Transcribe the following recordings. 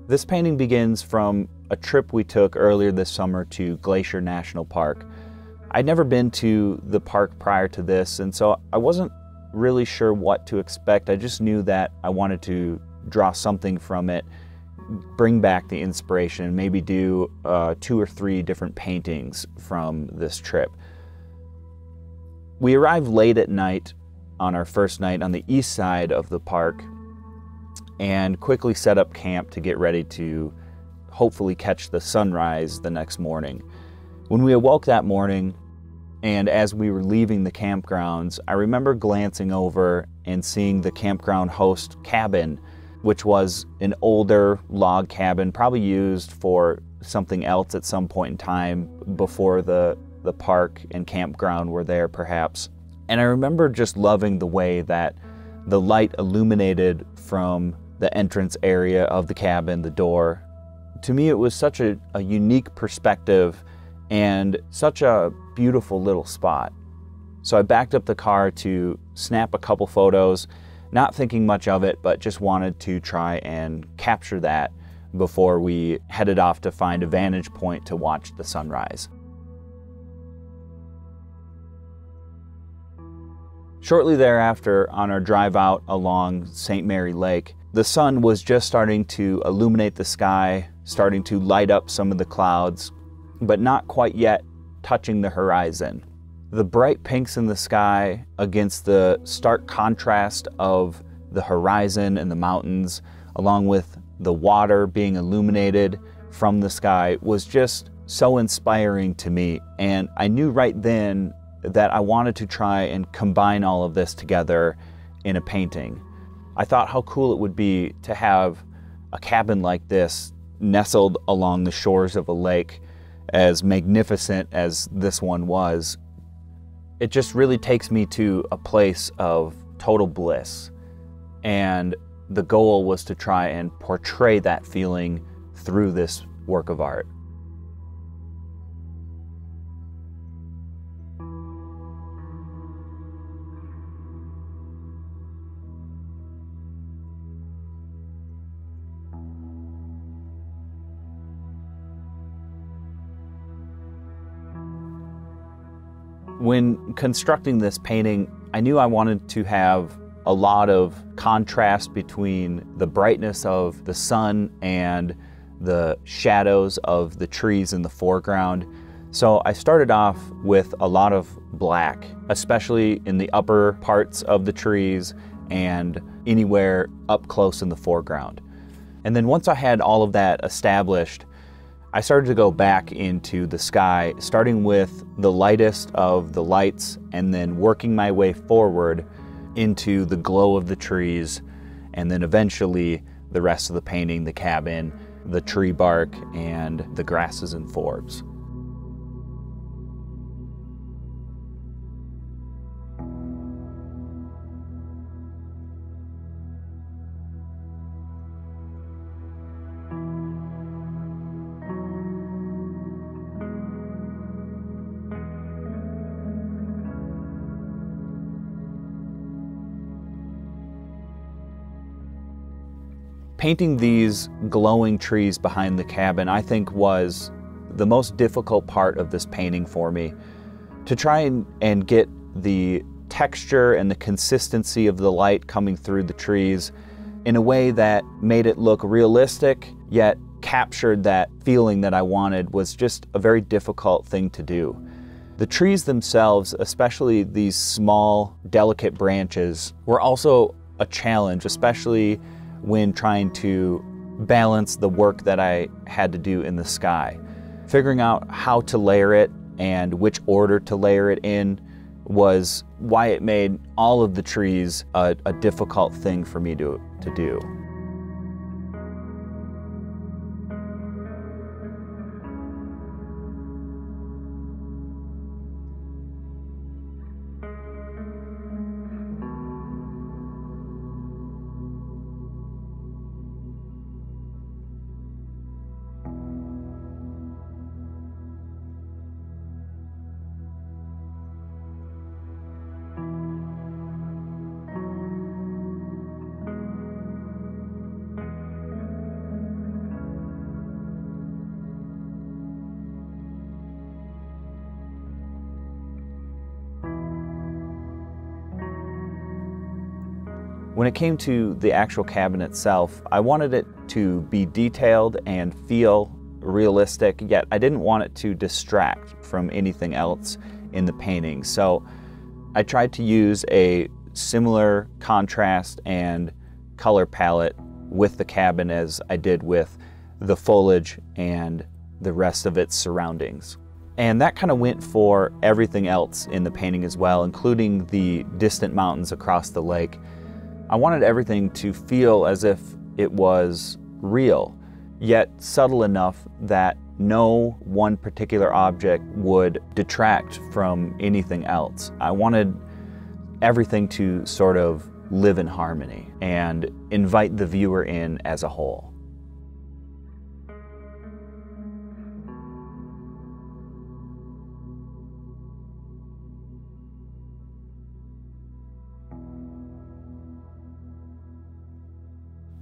This painting begins from a trip we took earlier this summer to Glacier National Park. I'd never been to the park prior to this, and so I wasn't really sure what to expect. I just knew that I wanted to draw something from it, bring back the inspiration, maybe do 2 or 3 different paintings from this trip. We arrived late at night on our first night on the east side of the park and quickly set up camp to get ready to hopefully catch the sunrise the next morning. When we awoke that morning, and as we were leaving the campgrounds, I remember glancing over and seeing the campground host cabin, which was an older log cabin, probably used for something else at some point in time before the park and campground were there perhaps. And I remember just loving the way that the light illuminated from the entrance area of the cabin, the door. To me, it was such a unique perspective and such a beautiful little spot. So I backed up the car to snap a couple photos, not thinking much of it, but just wanted to try and capture that before we headed off to find a vantage point to watch the sunrise. Shortly thereafter, on our drive out along St. Mary Lake, the sun was just starting to illuminate the sky, starting to light up some of the clouds, but not quite yet touching the horizon. The bright pinks in the sky against the stark contrast of the horizon and the mountains, along with the water being illuminated from the sky, was just so inspiring to me. And I knew right then that I wanted to try and combine all of this together in a painting. I thought how cool it would be to have a cabin like this nestled along the shores of a lake, as magnificent as this one was. It just really takes me to a place of total bliss. And the goal was to try and portray that feeling through this work of art. When constructing this painting, I knew I wanted to have a lot of contrast between the brightness of the sun and the shadows of the trees in the foreground. So I started off with a lot of black, especially in the upper parts of the trees and anywhere up close in the foreground. And then once I had all of that established, I started to go back into the sky, starting with the lightest of the lights and then working my way forward into the glow of the trees, and then eventually the rest of the painting, the cabin, the tree bark, and the grasses and forbs. Painting these glowing trees behind the cabin, I think, was the most difficult part of this painting for me. To try and get the texture and the consistency of the light coming through the trees in a way that made it look realistic, yet captured that feeling that I wanted, was just a very difficult thing to do. The trees themselves, especially these small, delicate branches, were also a challenge, especially when trying to balance the work that I had to do in the sky. Figuring out how to layer it and which order to layer it in was why it made all of the trees a difficult thing for me to do. When it came to the actual cabin itself, I wanted it to be detailed and feel realistic, yet I didn't want it to distract from anything else in the painting. So I tried to use a similar contrast and color palette with the cabin as I did with the foliage and the rest of its surroundings. And that kind of went for everything else in the painting as well, including the distant mountains across the lake. I wanted everything to feel as if it was real, yet subtle enough that no one particular object would detract from anything else. I wanted everything to sort of live in harmony and invite the viewer in as a whole.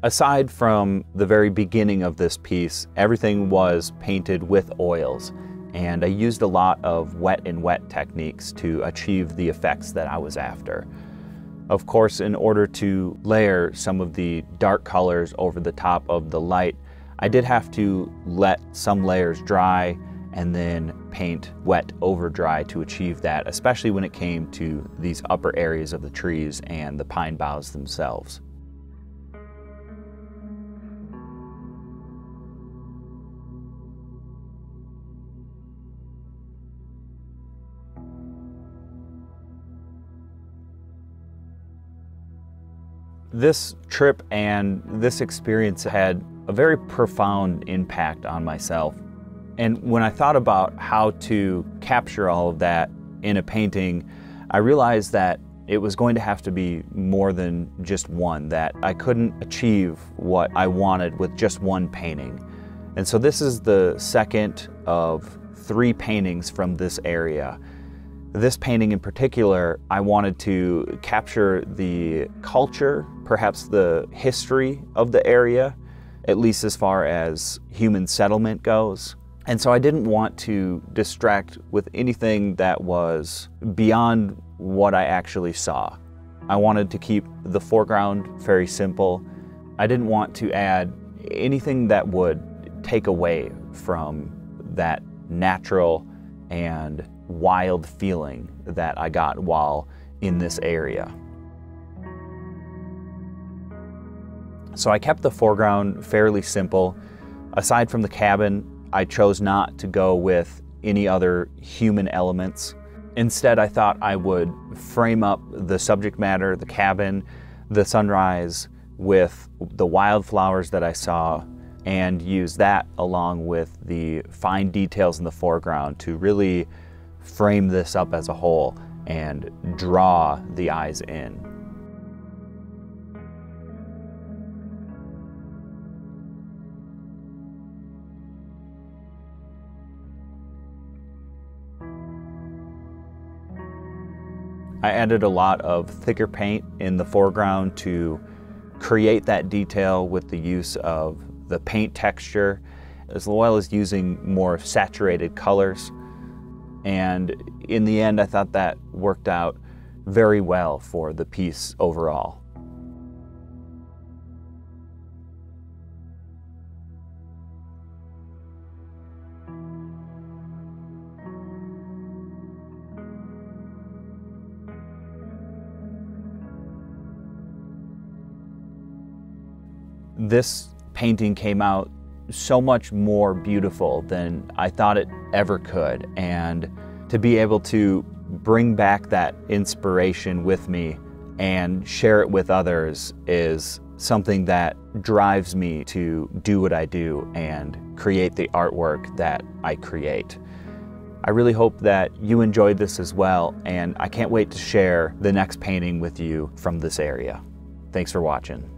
Aside from the very beginning of this piece, everything was painted with oils, and I used a lot of wet and wet techniques to achieve the effects that I was after. Of course, in order to layer some of the dark colors over the top of the light, I did have to let some layers dry and then paint wet over dry to achieve that, especially when it came to these upper areas of the trees and the pine boughs themselves. This trip and this experience had a very profound impact on myself. And when I thought about how to capture all of that in a painting, I realized that it was going to have to be more than just one, that I couldn't achieve what I wanted with just one painting. And so this is the second of 3 paintings from this area. This painting in particular, I wanted to capture the culture, perhaps the history of the area, at least as far as human settlement goes. And so I didn't want to distract with anything that was beyond what I actually saw. I wanted to keep the foreground very simple. I didn't want to add anything that would take away from that natural and wild feeling that I got while in this area. So I kept the foreground fairly simple. Aside from the cabin, I chose not to go with any other human elements. Instead, I thought I would frame up the subject matter, the cabin, the sunrise, with the wildflowers that I saw, and use that along with the fine details in the foreground to really frame this up as a whole and draw the eyes in. I added a lot of thicker paint in the foreground to create that detail with the use of the paint texture, as well as using more saturated colors. And in the end, I thought that worked out very well for the piece overall. This painting came out so much more beautiful than I thought it ever could, and to be able to bring back that inspiration with me and share it with others is something that drives me to do what I do and create the artwork that I create. I really hope that you enjoyed this as well, and I can't wait to share the next painting with you from this area. Thanks for watching.